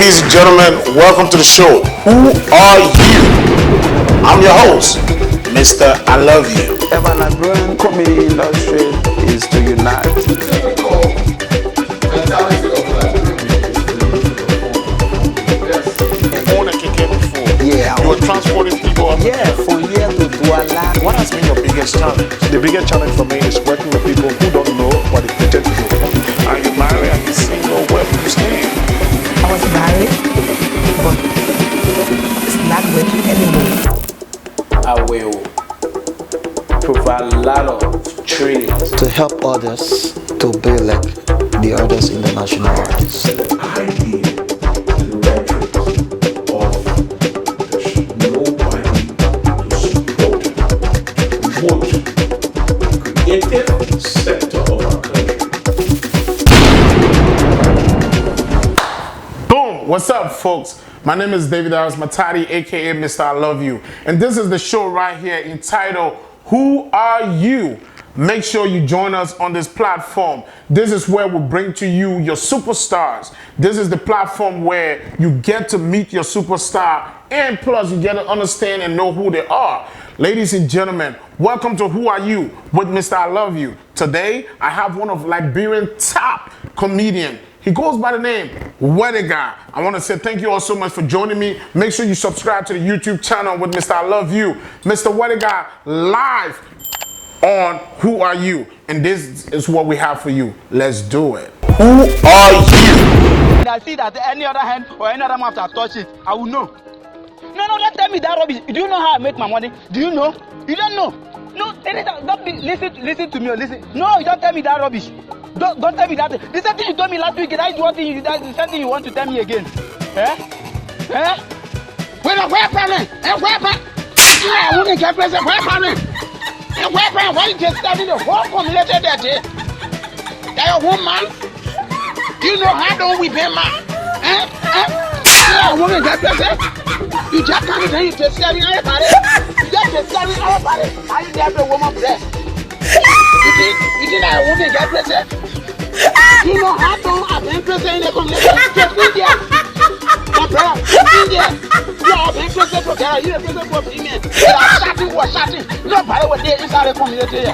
Ladies and gentlemen, welcome to the show. Who are you? I'm your host, Mr. I Love You. The Liberian comedy industry is to unite. Yeah, you were transporting people. From here to Douala. What has been your biggest challenge? The biggest challenge for me is working with people who don't know what they pretend to do. Are you married? Are you single? Where do you stand? I was married, but it's not working anymore. I will provide a lot of training to help others to be like the others in the national artists. Sector of our country. Boom! What's up, folks? My name is Wedigarx, aka Mr. I Love You, and this is the show right here entitled "Who Are You?" Make sure you join us on this platform. This is where we bring to you your superstars. This is the platform where you get to meet your superstar, and plus you get to understand and know who they are. Ladies and gentlemen, welcome to Who Are You with Mr. I Love You. Today, I have one of Liberian top comedian. He goes by the name Wedigarx. I want to say thank you all so much for joining me. Make sure you subscribe to the YouTube channel with Mr. I Love You. Mr. Wedigarx live on Who Are You? And this is what we have for you. Let's do it. Who are you? And I see that any other hand or any other mouth that touch it, I will know. No, don't tell me that rubbish. Do you know how I make my money? Do you know? You don't know. No, don't be, listen to me or listen. No, you don't tell me that rubbish. Don't tell me that. The same thing you told me last week, that's the same thing you want to tell me again. Eh? Where problem? I wouldn't get present. Where problem? Why you just starting the whole community that day? That woman? You know how don't we pay man? I wouldn't get present. You just come in and you just staring everybody. You just staring everybody. I didn't have a woman breast. You think I wouldn't get present? You know how don't I've been present in the community? Just in there. My brother, in there. You have been present for girl. You have been present for female. You are shouting. Nobody was there inside the community.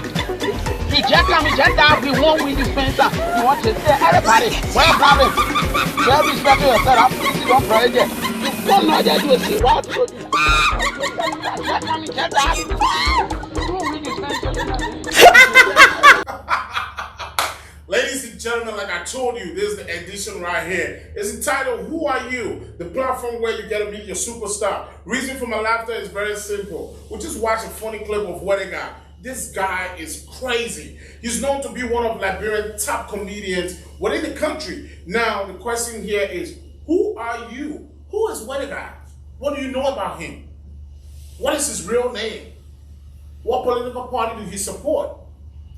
You just come, you just down. We won't win this fence. You want to say everybody. What problem? Well, respect yourself. You don't pray there. Don't know that you see what to do. Ladies and gentlemen, like I told you, this is the edition right here. It's entitled Who Are You? The platform where you get to meet your superstar. Reason for my laughter is very simple. We just watched a funny clip of Wedigarx. This guy is crazy. He's known to be one of Liberian top comedians within the country. Now, the question here is, who are you? Who is Wedigarx? What do you know about him? What is his real name? What political party do he support?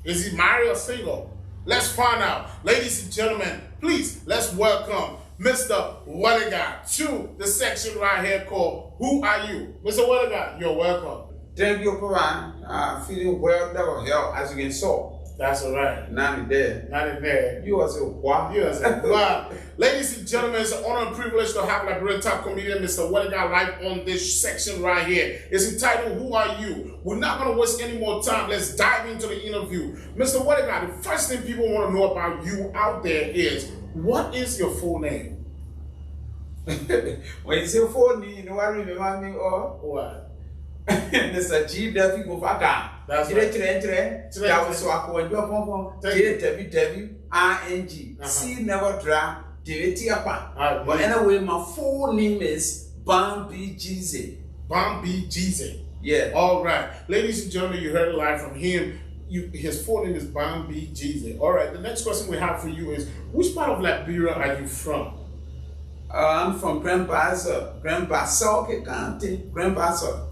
Is he married or single? Let's find out. Ladies and gentlemen, please, let's welcome Mr. Wedigarx to the section right here called Who Are You? Mr. Wedigarx, you're welcome. Thank you, Karan. Feeling well, that was hell, as you can saw. That's all right. Not there. Not in there. You are so what? You are so what? Ladies and gentlemen, it's an honor and privilege to have Liberian top comedian Mr. Wedigarx live on this section right here. It's entitled Who Are You? We're not going to waste any more time. Let's dive into the interview. Mr. Wedigarx, the first thing people want to know about you out there is, what is your full name? When you say full name, you know what I remember me or? What? Mr. G. Duffy Bufaka. That's right. That was so I called you ING. C never dry. But anyway, my full name is Bambi Jize. Bambi Jize. Yeah. All right. Ladies and gentlemen, you heard it live from him. His full name is Bambi Jize. All right. The next question we have for you is, which part of Liberia are you from? I'm from Grandpaso County. Grandpaso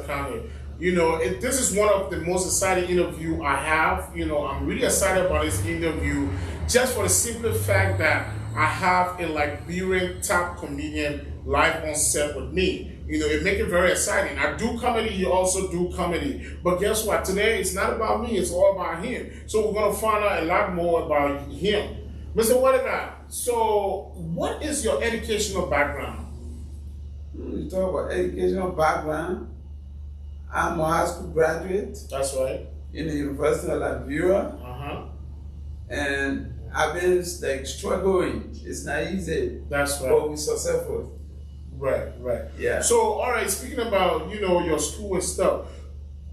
County. You know, this is one of the most exciting interviews I have. You know, I'm really excited about this interview just for the simple fact that I have a Liberian top comedian live on set with me. You know, it makes it very exciting. I do comedy, you also do comedy. But guess what? Today, it's not about me, it's all about him. So we're going to find out a lot more about him. Mr. Wedigarx, So, what is your educational background? You talk about educational background. I'm a high school graduate That's right. in the University of Liberia, and I've been like struggling. It's not easy, That's right. but we're successful. Right. Yeah. So, all right. Speaking about your school and stuff.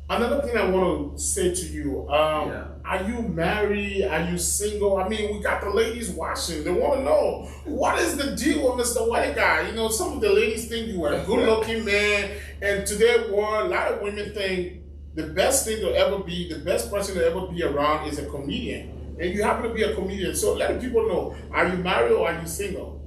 Another thing I want to say to you, are you married? Are you single? I mean, we got the ladies watching. They want to know, what is the deal with Mr. Wedigarx? Some of the ladies think you are a good-looking man, and today, world, a lot of women think the best thing to ever be, the best person to ever be around is a comedian. And you happen to be a comedian. So let the people know, are you married or are you single?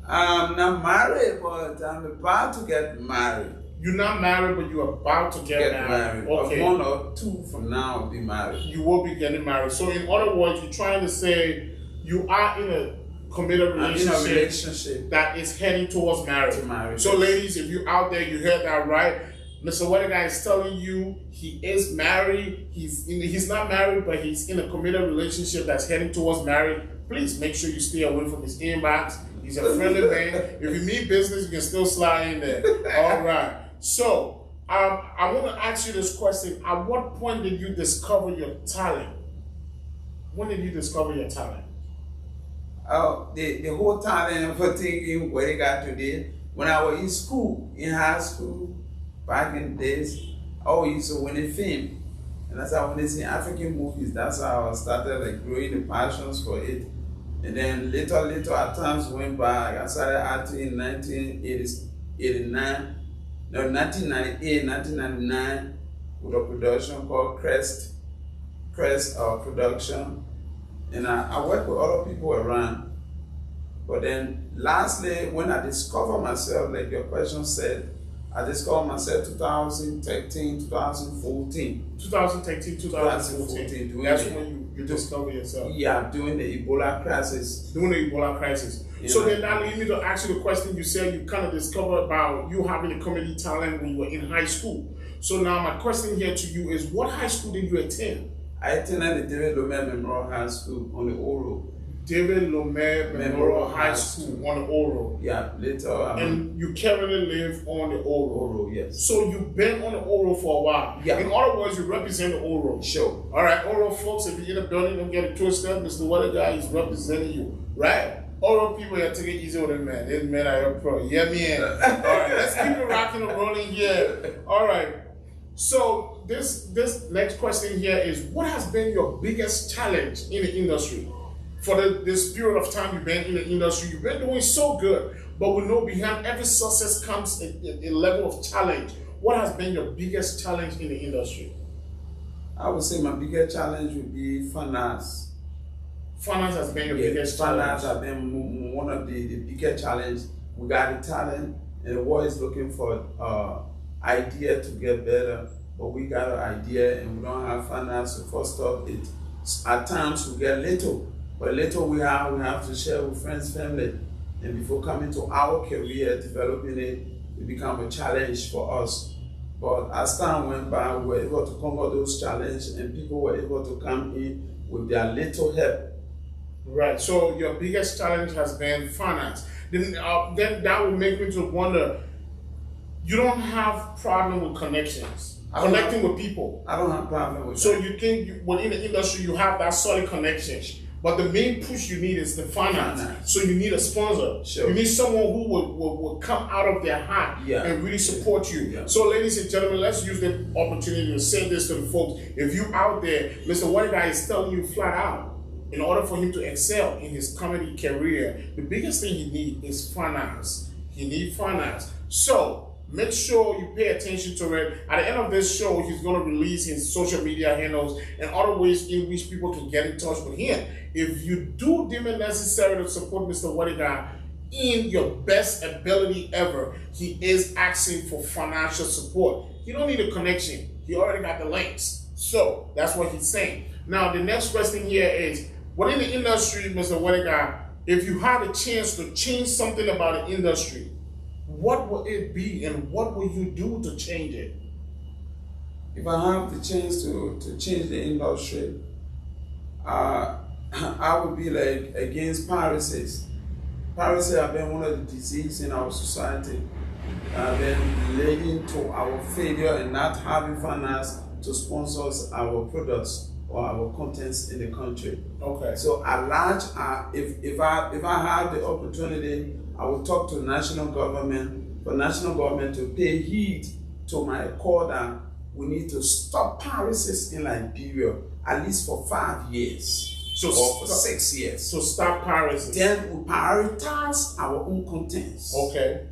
I'm not married, but I'm about to get married. You're not married, but you're about to get married. Okay. A month or two from now, I'll be married. You will be getting married. So, in other words, you're trying to say you are in a committed relationship that is heading towards marriage. So, ladies, if you're out there, you heard that right. Mr. Wedigarx is telling you he is married. He's not married, but he's in a committed relationship that's heading towards marriage. Please make sure you stay away from his inbox. He's a friendly man. If you mean business, you can still slide in there. All right. So, I want to ask you this question. At what point did you discover your talent? When did you discover your talent? The whole talent for thinking where they got today, when I was in school, in high school, back in the days, I always used to win a film. And that's how when they see African movies, that's how I started like growing the passions for it. And then little as times went by, I started acting in 1999 with a production called Crest Production. And I work with other people around. But then lastly, when I discovered myself, like your question said, I discovered myself 2013, 2014. 2013, 2014. That's when you discovered yourself. Yeah, during the Ebola crisis. So then that leads me to ask you the question. You said you kind of discovered about you having a comedy talent when you were in high school. So now my question here to you is, what high school did you attend? I attended the David Lomé Memorial High School on the Oro. David Lomé Memorial High School on the Oro. Yeah, later. And you currently live on the Oro. Oro, yes. So you've been on the Oro for a while. Yeah. In other words, you represent the Oro. Sure. All right, Oro folks, if you're in the building, don't get it twisted. Mr. Wedigarx is representing you, right? Oro people, you take it easy with them, man. This man are your pro. Yeah, man. All right, let's keep it rocking and rolling here. All right. So this next question here is, what has been your biggest challenge in the industry? For this period of time you've been in the industry, you've been doing so good, but we know behind every success comes a level of challenge. What has been your biggest challenge in the industry? I would say my biggest challenge would be finance. Finance has been your biggest challenge. Finance has been one of the biggest challenges. We got the talent, and the world is looking for idea to get better, but we got an idea and we don't have finance to foster it. At times we get little. But later we have to share with friends, family. And before coming to our career, developing it become a challenge for us. But as time went by, we were able to conquer those challenges and people were able to come in with their little help. Right, so your biggest challenge has been finance. Then that would make me to wonder, you don't have problem with connections, connecting with people. I don't have problem with so that. You think within the industry you have that solid connection. But the main push you need is the finance. So you need a sponsor. Sure. You need someone who will come out of their heart and really support you. Yeah. So ladies and gentlemen, let's use the opportunity to say this to the folks. If you out there, Mr. Wedigarx is telling you flat out, in order for him to excel in his comedy career, the biggest thing he needs is finance. He needs finance. So make sure you pay attention to it. At the end of this show, he's going to release his social media handles and other ways in which people can get in touch with him. If you do deem it necessary to support Mr. Wedigarx in your best ability ever, he is asking for financial support. You don't need a connection. He already got the links. So that's what he's saying. Now, the next question here is, within the industry, Mr. Wedigarx, if you had a chance to change something about the industry, what will it be and what will you do to change it? If I have the chance to change the industry, I would be like against piracy. Piracy have been one of the diseases in our society that have been leading to our failure in not having finance to sponsor our products or our contents in the country. Okay. So at large, if I have the opportunity, I will talk to national government for national government to pay heed to my call that we need to stop piracy in Liberia at least for 5 years. So or for 6 years. So stop piracy. Then we prioritize our own contents. Okay.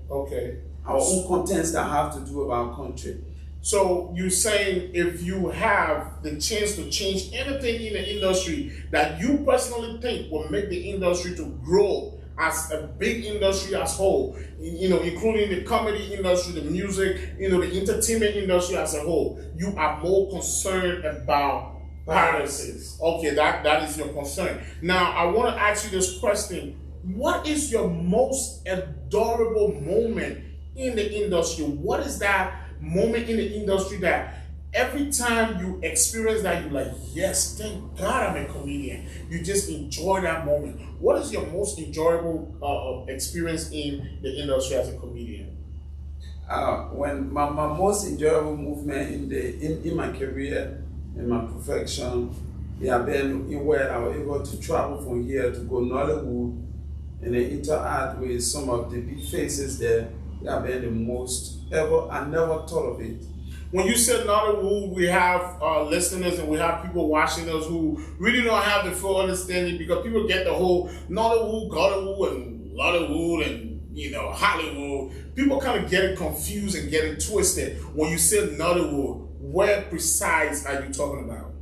Our own contents that have to do with our country. So you're saying if you have the chance to change anything in the industry that you personally think will make the industry to grow as a big industry as whole, including the comedy industry, the music, the entertainment industry as a whole, you are more concerned about piracy. Okay, that is your concern. Now, I want to ask you this question. What is your most adorable moment in the industry? What is that moment in the industry that every time you experience that, you're like, yes, thank God I'm a comedian. You just enjoy that moment. What is your most enjoyable experience in the industry as a comedian? When my most enjoyable movement in my career, in my profession, it have been where I was able to travel from here to go Nollywood and then interact with some of the big faces there. It have been the most ever. I never thought of it. When you said Nollywood, we have listeners and we have people watching us who really don't have the full understanding, because people get the whole Nollywood, Gollywood, and Lollywood, and Hollywood. People kind of get it confused and get it twisted. When you said Nollywood, where precise are you talking about?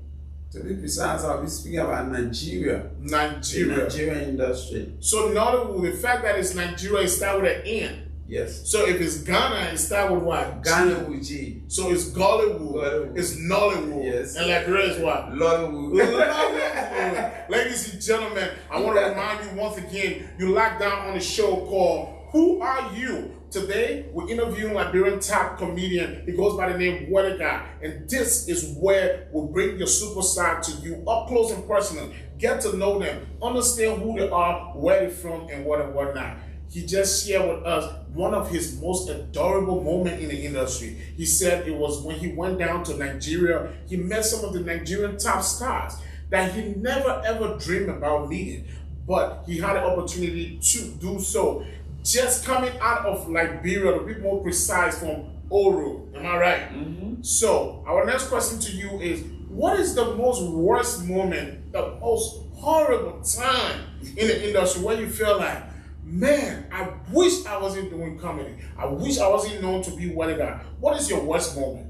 To be precise, I'll be speaking about Nigeria. Nigeria. The Nigerian industry. So Nollywood, the fact that it's Nigeria, it starts with an N. Yes. So if it's Ghana, it starts with what? Ghana with G. So it's Gollywood. It's Nollywood. Yes. And Liberia is what? Lollywood. Ladies and gentlemen, I want to remind you once again, you locked down on a show called Who Are You? Today, we're interviewing Liberian top comedian. He goes by the name Wedigarx. And this is where we'll bring your superstar to you up close and personal. Get to know them, understand who they are, where they're from, and what and what not. He just shared with us one of his most adorable moments in the industry. He said it was when he went down to Nigeria, he met some of the Nigerian top stars that he never ever dreamed about meeting, but he had the opportunity to do so. Just coming out of Liberia, to be more precise, from Oru. Am I right? Mm-hmm. So, our next question to you is, what is the most worst moment, the most horrible time in the industry where you feel like, man, I wish I wasn't doing comedy. I wish I wasn't known to be Wedigarx. What is your worst moment?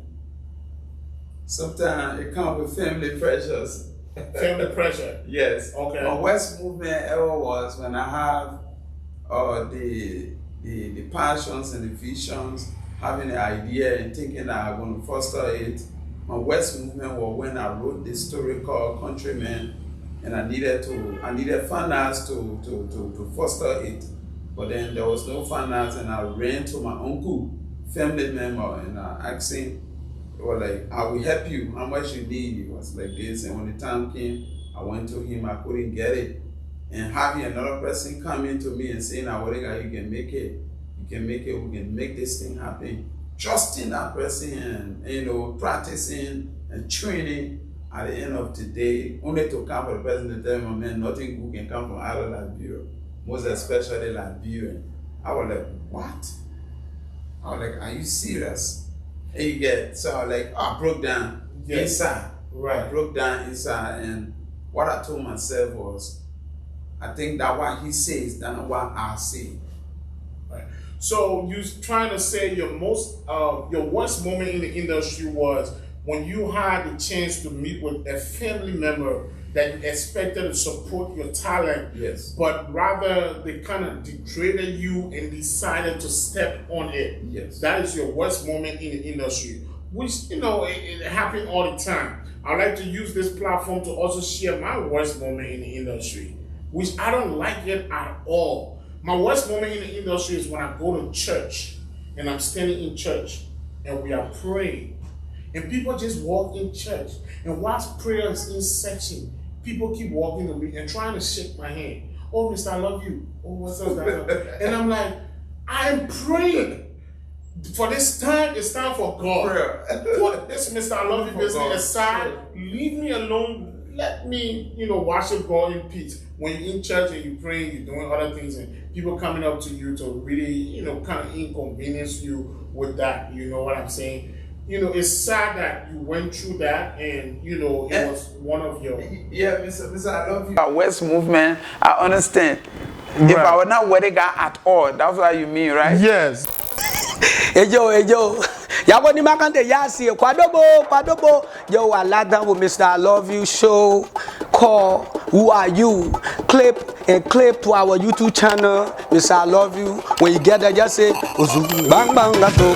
Sometimes it comes with family pressures. Family pressure? Yes. Okay. My worst movement ever was when I have the passions and the visions, having an idea and thinking that I'm going to foster it. My worst movement was when I wrote this story called Countrymen, and I needed finance to foster it. But then there was no finance, and I ran to my uncle, family member, and I asked him, they were like, I will help you, how much you need? It was like this, and when the time came, I went to him, I couldn't get it. And having another person come into me and saying, Wedigarx, you can make it, we can make this thing happen. Trusting that person and practicing and training. At the end of the day, only to come for the person to tell me, man, nothing good can come from out of Liberia, most especially Liberian. I was like, what? I was like, are you serious? And you get, so I was like, I broke down inside. Right. I broke down inside, and what I told myself was, I think that what he says, that's not what I say. Right. So you're trying to say your worst moment in the industry was when you had the chance to meet with a family member that you expected to support your talent, yes, but rather they kind of degraded you and decided to step on it. Yes. That is your worst moment in the industry, which, it happens all the time. I like to use this platform to also share my worst moment in the industry, which I don't like it at all. My worst moment in the industry is when I go to church and I'm standing in church and we are praying. And people just walk in church, and whilst prayer is in section, people keep walking to me and trying to shake my hand. Oh, Mr. I love you. Oh, what's up? And I'm like, I'm praying. For this time, it's time for God. Put this Mr. I love you business aside. Leave me alone. Let me, worship God in peace. When you're in church and you're praying, you're doing other things, and people coming up to you to really, kind of inconvenience you with that. You know what I'm saying? It's sad that you went through that, and it was one of your. Yeah, Mr. I love you. Our West movement, I understand. Right. If I were not Wedigarx at all, that's what you mean, right? Yes. Hey yo, Yaboni Makande Yasi, Kwadobo. Yo, I like that with Mr. I Love You show. Call Who Are You? Clip to our YouTube channel, Mr. I Love You. When you get there, just say bang bang go.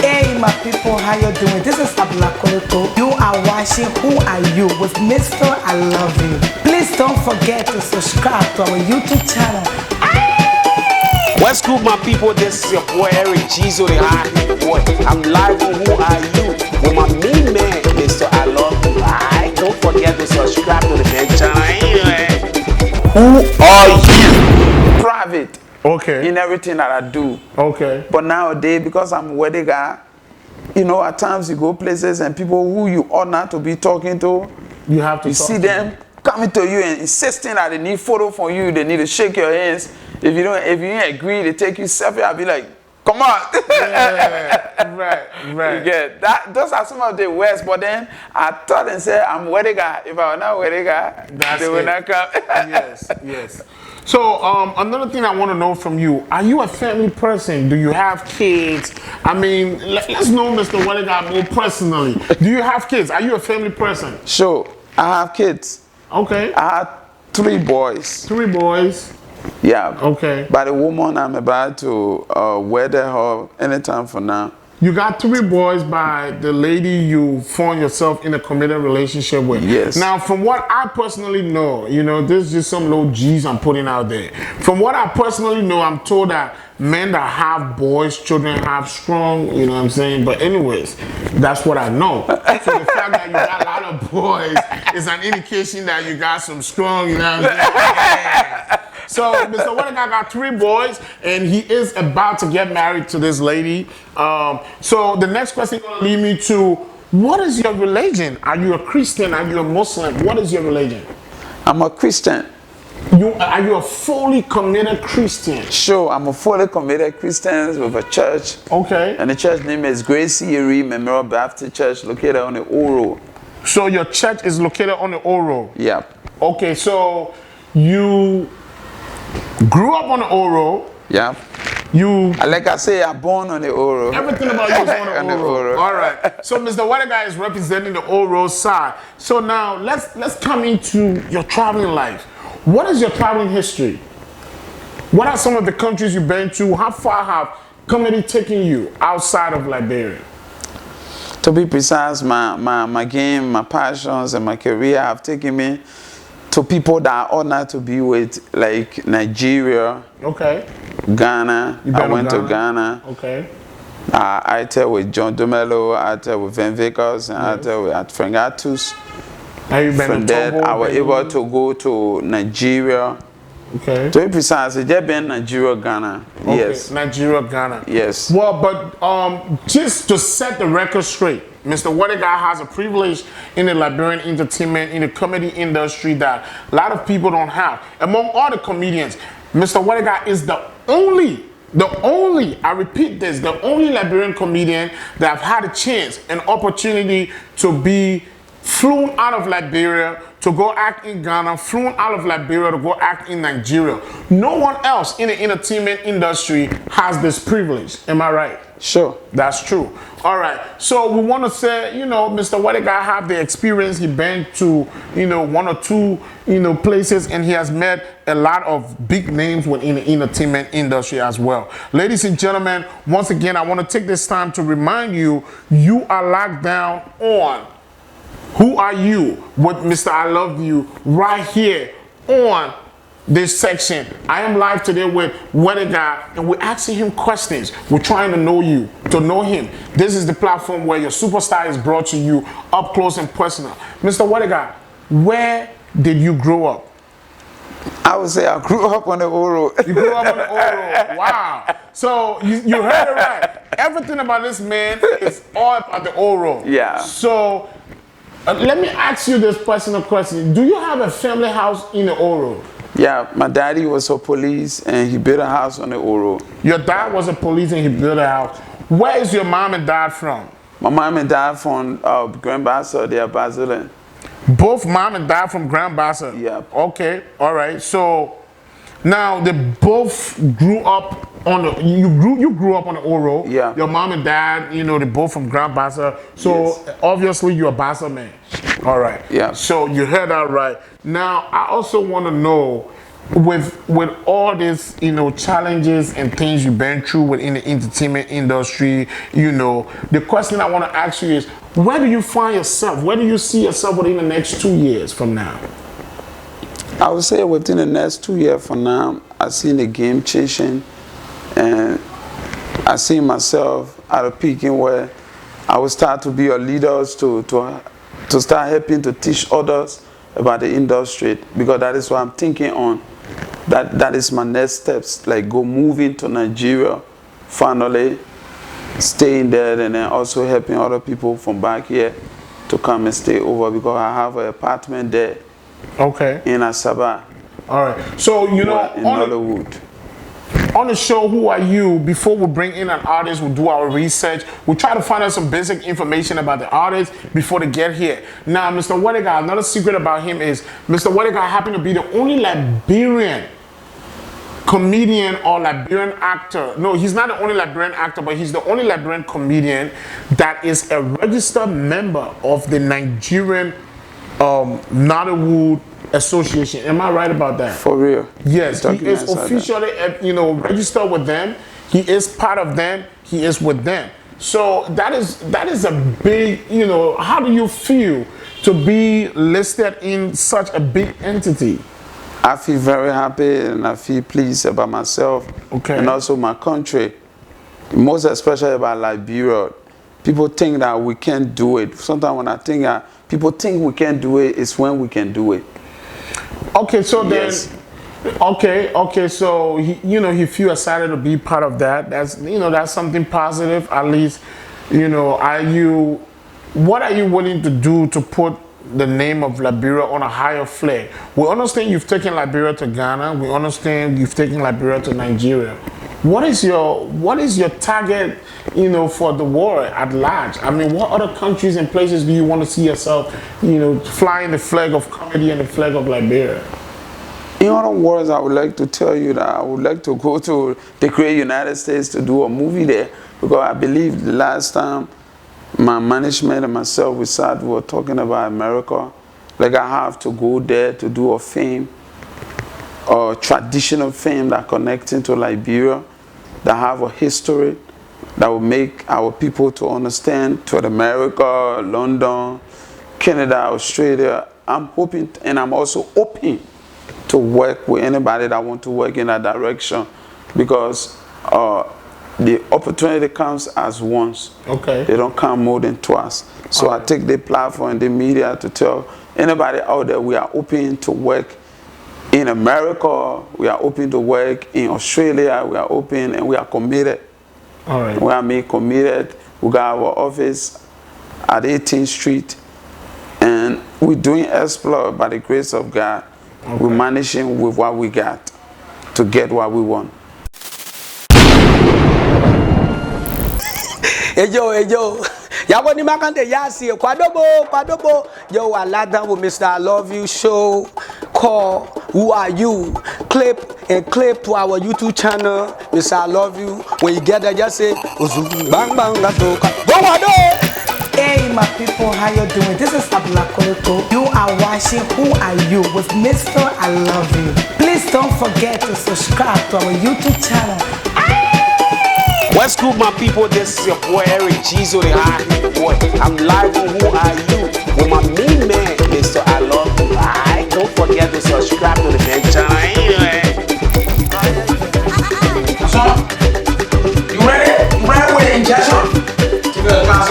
Hey my people, how you doing? This is Abla Koloto. You are watching Who Are You with Mr. I Love You. Please don't forget to subscribe to our YouTube channel. What's good, my people? This is your boy Eric Jizo, the high boy. I'm live on Who Are You with my main man, Mr. I Love You. Alright, don't forget to subscribe to the main channel. Who are you? Private. Okay. In everything that I do. Okay. But nowadays, because I'm Wedigarx, at times you go places and people who you ought not to be talking to, you have to. You see them coming to you and insisting that they need photo from you, they need to shake your hands. If you ain't agree, they take you selfie. I'll be like, come on. Yeah, right. You get that. Those are some of the worst. But then I thought and said, I'm Wedigarx. If I were not Wedigarx, they will not come. Yes. So another thing I want to know from you: are you a family person? Do you have kids? I mean, let's know Mr. Wedigarx more personally. Do you have kids? Are you a family person? Sure, I have kids. Okay. I have 3 boys. 3 boys. Yeah. Okay. But the woman I'm about to wed her anytime from now. You got 3 boys by the lady you found yourself in a committed relationship with. Yes. Now, from what I personally know, this is just some low G's I'm putting out there. From what I personally know, I'm told that men that have boys, children have strong, you know what I'm saying? But anyways, that's what I know. So the fact that you got a lot of boys is an indication that you got some strong, you know what I'm saying? So Mr. Wedigarx got 3 boys, and he is about to get married to this lady. So the next question will lead me to, what is your religion? Are you a Christian? Are you a Muslim? What is your religion? I'm a Christian. Are you a fully committed Christian? Sure, I'm a fully committed Christian with a church. Okay. And the church name is Grace Erie Memorial Baptist Church, located on the Oro. So your church is located on the Oro? Yeah. Okay, so you grew up on the Oro. Yeah. Like I say, I'm born on the Oro. Everything about you is on the Oro. All right. So Mr. Wedigarx is representing the Oro side. So now let's come into your traveling life. What is your traveling history? What are some of the countries you've been to? How far have comedy taken you outside of Liberia? To be precise, my game, my passions, and my career have taken me to people that are honored to be with, like Nigeria. Okay. Ghana. I went to Ghana. Okay. I tell with John Dumelo, I tell with Wedigarx, and I tell with Frangatus. Have you been From to Togo, that, I was able to go to Nigeria. Okay. To be precise, it's just been Nigeria, Ghana. Okay. Yes. Nigeria, Ghana. Yes. Well, but just to set the record straight, Mr. Wedigarx has a privilege in the Liberian entertainment, in the comedy industry that a lot of people don't have. Among all the comedians, Mr. Wedigarx is the only, I repeat this, the only Liberian comedian that have had a chance, an opportunity to be flown out of Liberia to go act in Ghana, flown out of Liberia to go act in Nigeria. No one else in the entertainment industry has this privilege. Am I right? Sure. That's true. All right. So we want to say, Mr. Wedigarx have the experience. He been to, 1 or 2, places, and he has met a lot of big names within the entertainment industry as well. Ladies and gentlemen, once again, I want to take this time to remind you, you are locked down on Who Are You with Mr. I Love You right here on this section. I am live today with Wedigarx, and we're asking him questions. We're trying to know you, to know him. This is the platform where your superstar is brought to you up close and personal. Mr. Wedigarx, where did you grow up? I would say I grew up on the old road. You grew up on the old road. Wow. So you heard it right. Everything about this man is all about the old road. Yeah. So let me ask you this personal question. Do you have a family house in the old road? Yeah, my daddy was a police and he built a house on the old road. Your dad was a police and he built a house. Where is your mom and dad from? My mom and dad from Grand Bassa, they are Brazilian. Both mom and dad from Grand Bassa? Yeah. Okay, all right. So now they both grew up on the, you grew up on the old road. Yeah. Your mom and dad, you know, they both from Grand Bassa. So yes. Obviously you're a Bassa man. All right. Yeah. So you heard that right. Now I also want to know, with all these, you know, challenges and things you've been through within the entertainment industry, you know, the question I want to ask you is, where do you find yourself? Where do you see yourself within the next 2 years from now? I would say within the next 2 years from now, I see the game changing, and I see myself at a peaking where I will start to be a leader to start helping to teach others about the industry, because that is what I'm thinking on. That is my next steps, like moving to Nigeria, finally staying there, and then also helping other people from back here to come and stay over, because I have an apartment there. Okay. In Asaba. All right. So you know, in Hollywood. On the show, Who Are You? Before we bring in an artist, we'll do our research. We'll try to find out some basic information about the artist before they get here. Now, Mr. Wedigarx, another secret about him is Mr. Wedigarx happened to be the only Liberian comedian or Liberian actor. No, he's not the only Liberian actor, but he's the only Liberian comedian that is a registered member of the Nigerian Nollywood Association. Am I right about that? For real? Yes, he is officially, you know, registered with them. He is part of them. He is with them. So that is a big, you know, how do you feel to be listed in such a big entity? I feel very happy and I feel pleased about myself, okay, and also my country, most especially about Liberia. People think that we can't do it. Sometimes when I think that people think we can't do it, it's when we can do it. Okay, so yes. then, okay, so he feel excited to be part of that. That's something positive. At least, you know, what are you willing to do to put the name of Liberia on a higher flag? We understand you've taken Liberia to Ghana. We understand you've taken Liberia to Nigeria. What is your target, you know, for the world at large? I mean, what other countries and places do you want to see yourself, you know, flying the flag of comedy and the flag of Liberia? In other words, I would like to tell you that I would like to go to the great United States to do a movie there, because I believe the last time my management and myself we were talking about America, like I have to go there to do a film, a traditional film that connecting to Liberia, that have a history that will make our people to understand to America, London, Canada, Australia. I'm hoping, and I'm also open to work with anybody that want to work in that direction, because the opportunity comes as once. Okay. They don't come more than twice. So I take the platform and the media to tell anybody out there we are open to work in America, we are open to work in Australia, we are open and we are committed. All right. We are committed. We got our office at 18th Street, and we're doing exploit by the grace of God. Okay. We're managing with what we got to get what we want. Hey yo. Yawo ni makante yasi kwadobo. Yo, I like that with Mr. I Love You show called Who Are You? Clip to our YouTube channel, Mr. I Love You. When you get there, just say bang bang go wado. Hey my people, how you doing? This is Ablakoto. You are watching Who Are You with Mr. I Love You. Please don't forget to subscribe to our YouTube channel. What's good, my people? This is your boy Eric Jizo, the high boy. I'm live on Who Are You with my main man, Mr. I Love You. Alright, don't forget to subscribe to the main channel anyway. So, you ready? You ready with the injection? Keep it a class.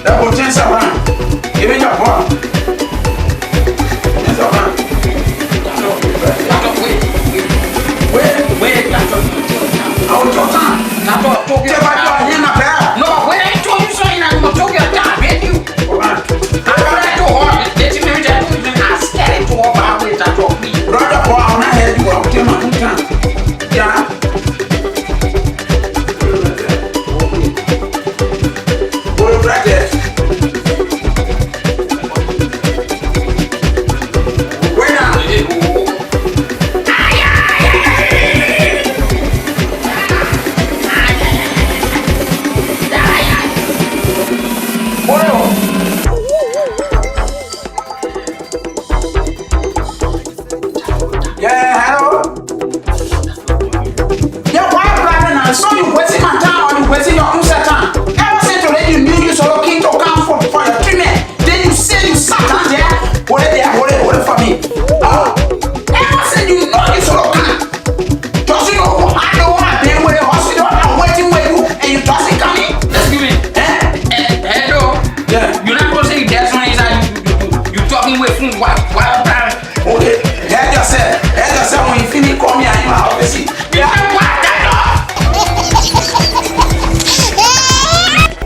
That I was your time. Now talk your time. In my bag. No, when I told you something, I'm gonna talk your time, baby. Alright. I got that to her. Let me tell you, I scared to her. I wait to talk me. Brother, boy, I'm not here. You are tell my own time. Yeah. Go right there.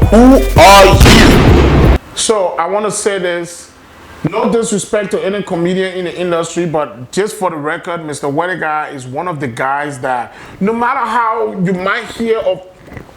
Who are you? So I want to say this, no disrespect to any comedian in the industry, but just for the record, Mr. Wedigarx is one of the guys that no matter how you might hear of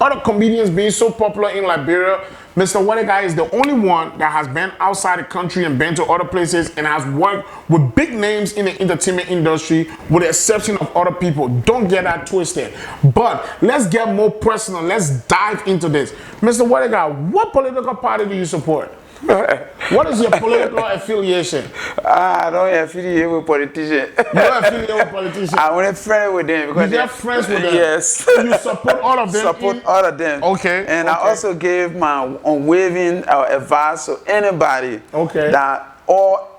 other comedians being so popular in Liberia, Mr. Wedigarx is the only one that has been outside the country and been to other places and has worked with big names in the entertainment industry, with the exception of other people. Don't get that twisted. But let's get more personal. Let's dive into this. Mr. Wedigarx, what political party do you support? What is your political affiliation? I don't affiliate with politicians. You don't affiliate with politicians? I want to friend with them. Because you get friends with them? Yes. You support all of them? Support all of them. Okay. And I also gave my unwavering advice to anybody that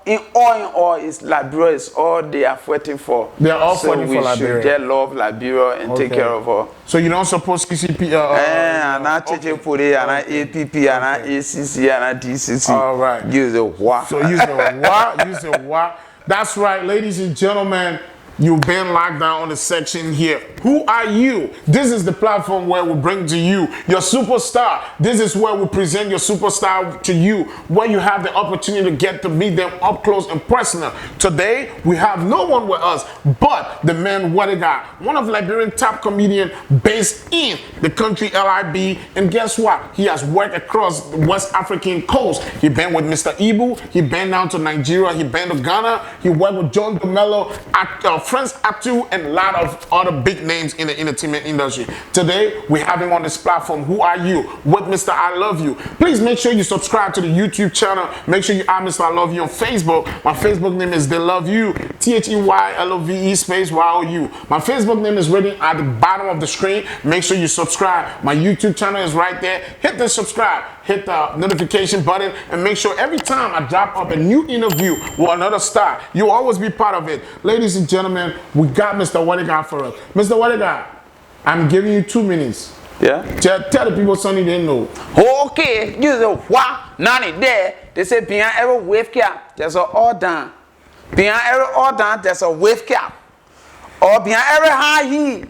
in all is Liberia is all they are fighting for. They are all fighting for Liberia. So we should just love Liberia and take care of her. So you don't support CCP? And I CCP, and I APP, and I ACC, and I DCC. All right. Use the WA. So use the WA. Use the WA. That's right, ladies and gentlemen. You've been locked down on the section here. Who are you? This is the platform where we bring to you your superstar. This is where we present your superstar to you, where you have the opportunity to get to meet them up close and personal. Today, we have no one with us but the man Wedigarx, one of Liberian top comedian based in the country LIB. And guess what? He has worked across the West African coast. He been with Mr. He been down to Nigeria. He been to Ghana. He worked with John DeMello at Friends Actu and a lot of other big names in the entertainment industry. Today, we have him on this platform. Who are you? With Mr. I Love You. Please make sure you subscribe to the YouTube channel. Make sure you add Mr. I Love You on Facebook. My Facebook name is They Love You. THEYLOVE space YOU. My Facebook name is written at the bottom of the screen. Make sure you subscribe. My YouTube channel is right there. Hit the subscribe. Hit the notification button and make sure every time I drop up a new interview with another star, you'll always be part of it. Ladies and gentlemen, we got Mr. Wedigarx for us. Mr. Wedigarx, I'm giving you 2 minutes. Yeah? Tell the people something they know. Okay, you know what? None there. They say behind every wave cap, there's an order. Behind every order, there's a wave cap. Or behind every high heel,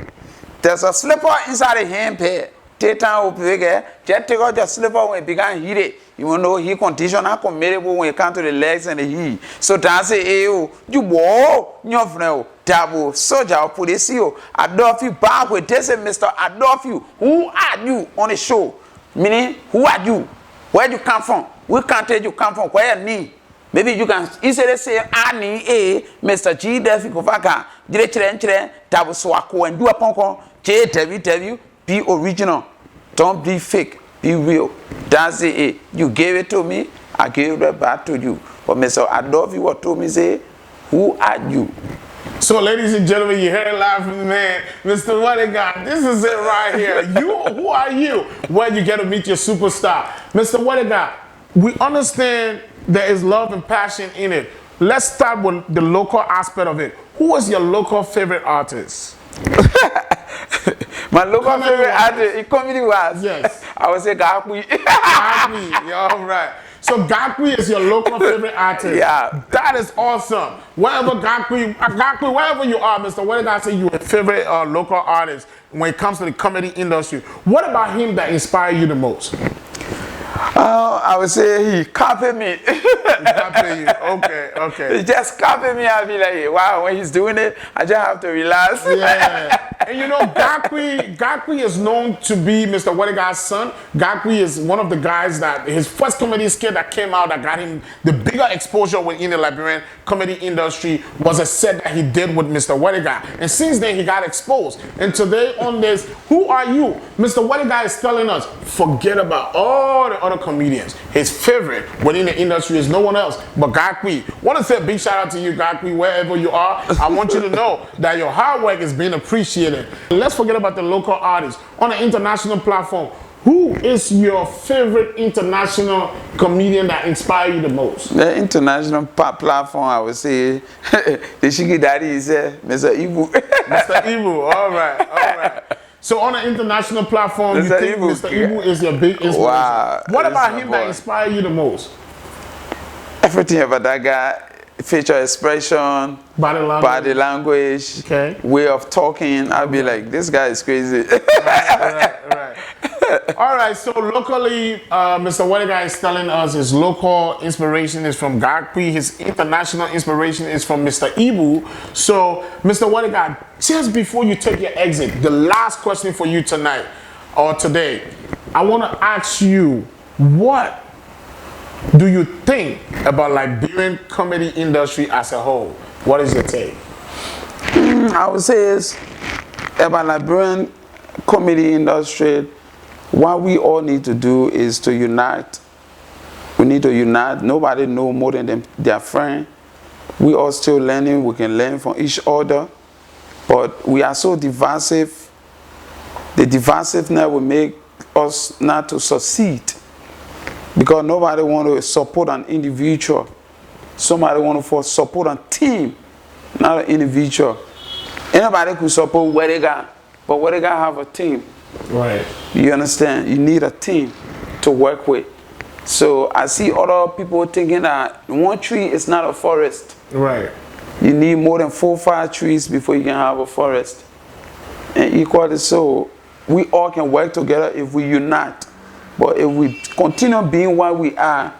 there's a slipper inside the hand pad. Take time to just take out the slipper when it began heat it. You will know he condition are committable when it comes to the legs and the heel. So that's say, hey, you whoa, your friend, Tabo, soldier, police, you, Adolphe, back with this, Mr. Adolphe. Who are you on the show? Meaning, who are you? Where you come from? We can't tell you come from. Where you need? Maybe you can easily say, I need a Mr. G. Delphi Kovaka, Director, Tabo Swako, and do a ponko, JW, be original. Don't be fake. Be real. That's it. You gave it to me. I gave it back to you. But Mr. Adolphe what told me say, who are you? So, ladies and gentlemen, you heard it live from the man, Mr. Wedigarx. This is it right here. Who are you? Where you get to meet your superstar. Mr. Wedigarx, we understand there is love and passion in it. Let's start with the local aspect of it. Who is your local favorite artist? My local favorite artist in comedy was? Yes. I would say Gakwi. Gakwi, yeah, all right. So Gakwe is your local favorite artist. Yeah. That is awesome. Wherever Gakwe, wherever you are, Mr. Wedigarx say you're a favorite local artist when it comes to the comedy industry. What about him that inspired you the most? I would say he copied me. Copy you. Okay. He just copied me. I'll be like, wow, when he's doing it, I just have to relax. Yeah. And you know, Gakwe is known to be Mr. Wedigarx's son. Gakwe is one of the guys that his first comedy skit that came out that got him the bigger exposure within the Liberian comedy industry was a set that he did with Mr. Wedigarx. And since then, he got exposed. And today on this, who are you? Mr. Wedigarx is telling us, forget about all the other comedians. His favorite within the industry is no one else but Gakwe. Want to say a big shout out to you, Gakwe, wherever you are. I want you to know that your hard work is being appreciated. Let's forget about the local artists. On an international platform, who is your favorite international comedian that inspired you the most? The international platform, I would say, the Shiki Daddy is Mr. Ibu. Mr. Ibu, all right. So on an international platform, you think Mr. Ibu is your big inspiration. Wow. What about him that inspired you the most? Everything about that guy. Facial expression, body language, okay, way of talking. I'll be like, this guy is crazy. Right. All right, so locally, Mr. Wedigarx is telling us his local inspiration is from Gakwe. His international inspiration is from Mr. Ibu. So, Mr. Wedigarx, just before you take your exit, the last question for you tonight or today, I want to ask you, what do you think about Liberian comedy industry as a whole? What is your take? I would say is about Liberian comedy industry, what we all need to do is to unite. We need to unite. Nobody knows more than their friend. We are still learning. We can learn from each other. But we are so divisive. The divisiveness will make us not to succeed. Because nobody want to support an individual. Somebody want to support a team, not an individual. Anybody could support Wedigarx, but Wedigarx have a team. Right. You understand? You need a team to work with. So I see other people thinking that one tree is not a forest. Right. You need more than 4 or 5 trees before you can have a forest. And equally so, we all can work together if we unite. But if we continue being what we are,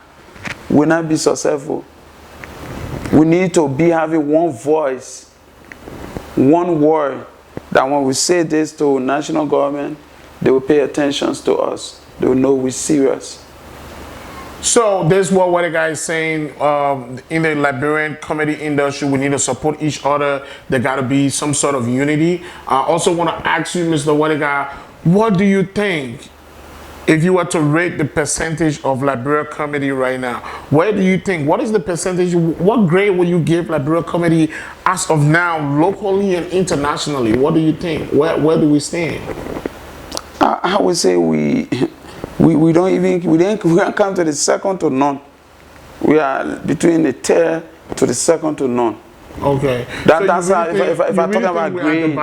we'll not be successful. We need to be having one voice, one word, that when we say this to national government, they will pay attention to us. They will know we're serious. So this is what Wedigarx is saying. In the Liberian comedy industry, we need to support each other. There got to be some sort of unity. I also want to ask you, Mr. Wedigarx, what do you think? If you were to rate the percentage of Liberian comedy right now, where do you think, what is the percentage, what grade will you give Liberian comedy as of now, locally and internationally? What do you think? Where do we stand? I would say we don't come to the second to none. We are between the third to the second to none. Okay. That's how, if I'm talking about grade,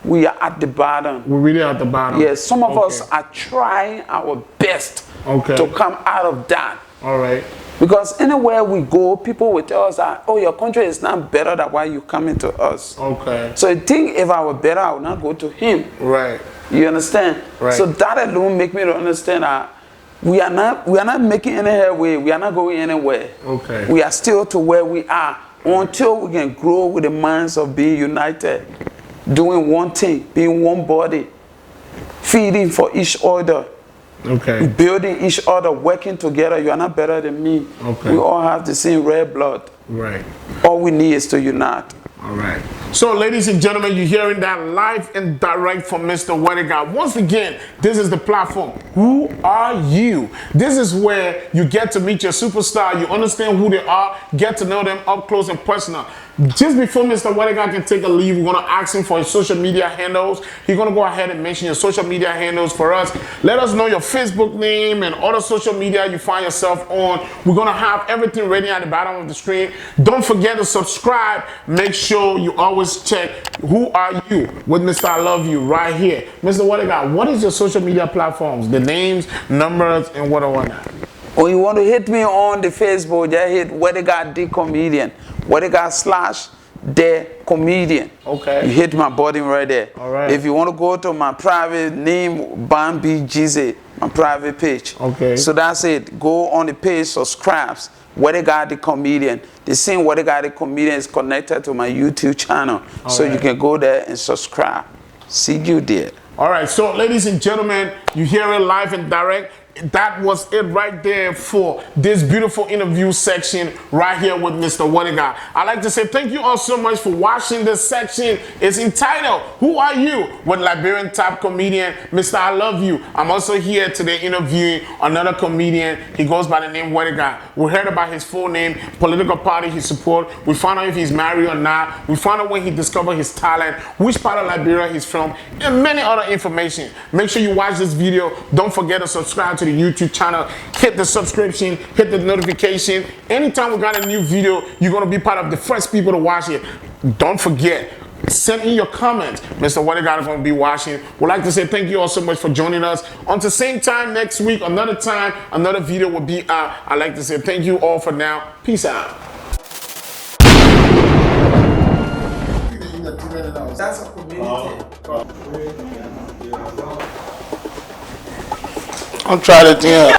we are at the bottom. We're really at the bottom. Yes, some of us are trying our best to come out of that. All right. Because anywhere we go, people will tell us that, oh, your country is not better than why you coming to us. Okay. So I think if I were better, I would not go to him. Right. You understand? Right. So that alone make me to understand that we are not making any headway. We are not going anywhere. Okay. We are still to where we are until we can grow with the minds of being united. Doing one thing, being one body, feeding for each other, building each other, working together. You are not better than me. We all have the same red blood. Right. All we need is to unite. All right. So, ladies and gentlemen, you're hearing that live and direct from Mr. Wedigarx. Once again, this is the platform. Who are you? This is where you get to meet your superstar. You understand who they are, get to know them up close and personal. Just before Mr. Wedigarx can take a leave, we're going to ask him for his social media handles. He's going to go ahead and mention your social media handles for us. Let us know your Facebook name and other social media you find yourself on. We're going to have everything ready at the bottom of the screen. Don't forget to subscribe. Make sure you always check Who Are You with Mr. I Love You right here. Mr. Wedigarx, what is your social media platforms? The names, numbers, and whatnot? Or you want to hit me on the Facebook, just hit Wedigarx the Comedian. Wedigarx / the Comedian. Okay. You hit my button right there. All right. If you want to go to my private name, Bambi GZ, my private page. Okay. So that's it. Go on the page, subscribe. Wedigarx the Comedian. The same Wedigarx the Comedian is connected to my YouTube channel. So you can go there and subscribe. See you there. All right, so ladies and gentlemen, you hear it live and direct. That was it right there for this beautiful interview section right here with Mr. Wedigarx. I'd like to say thank you all so much for watching this section. It's entitled, Who Are You? With Liberian top comedian, Mr. I Love You. I'm also here today interviewing another comedian. He goes by the name Wedigarx. We heard about his full name, political party he supports. We found out if he's married or not. We found out when he discovered his talent, which part of Liberia he's from, and many other information. Make sure you watch this video. Don't forget to subscribe to the YouTube channel. Hit the subscription, hit the notification. Anytime we got a new video, you're going to be part of the first people to watch it. Don't forget, send in your comments. Mr. Wedigarx is going to be watching. We'd like to say thank you all so much for joining us. Until same time next week, another time, another video will be out. I'd like to say thank you all for now. Peace out. That's a community. I'll try that again.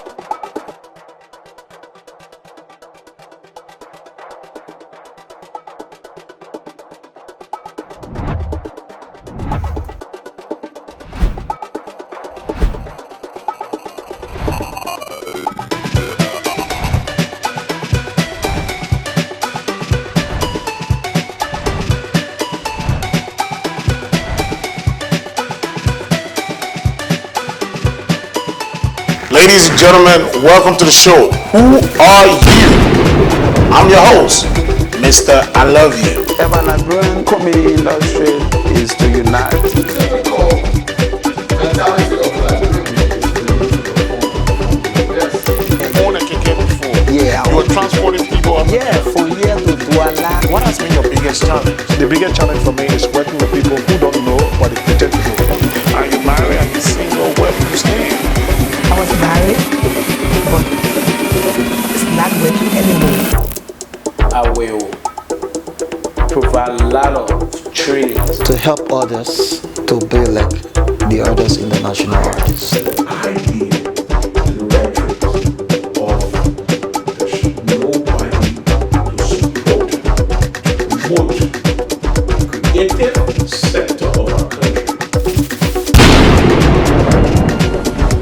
Ladies and gentlemen, welcome to the show. Who are you? I'm your host, Mr. I Love You. Ever Liberian comedy industry is to unite. Yeah, You were transporting people up. yeah, from here to Douala. What has been your biggest challenge? The biggest challenge for me is working with people who don't know what they pretend to know. Are you married? Are you single? Where do you stand? I was married, but it's not working anymore. I will provide a lot of trainings. To help others to be like the others international artists. Idea, the rhetoric of there's nobody to support, to promote the creative sector of our country.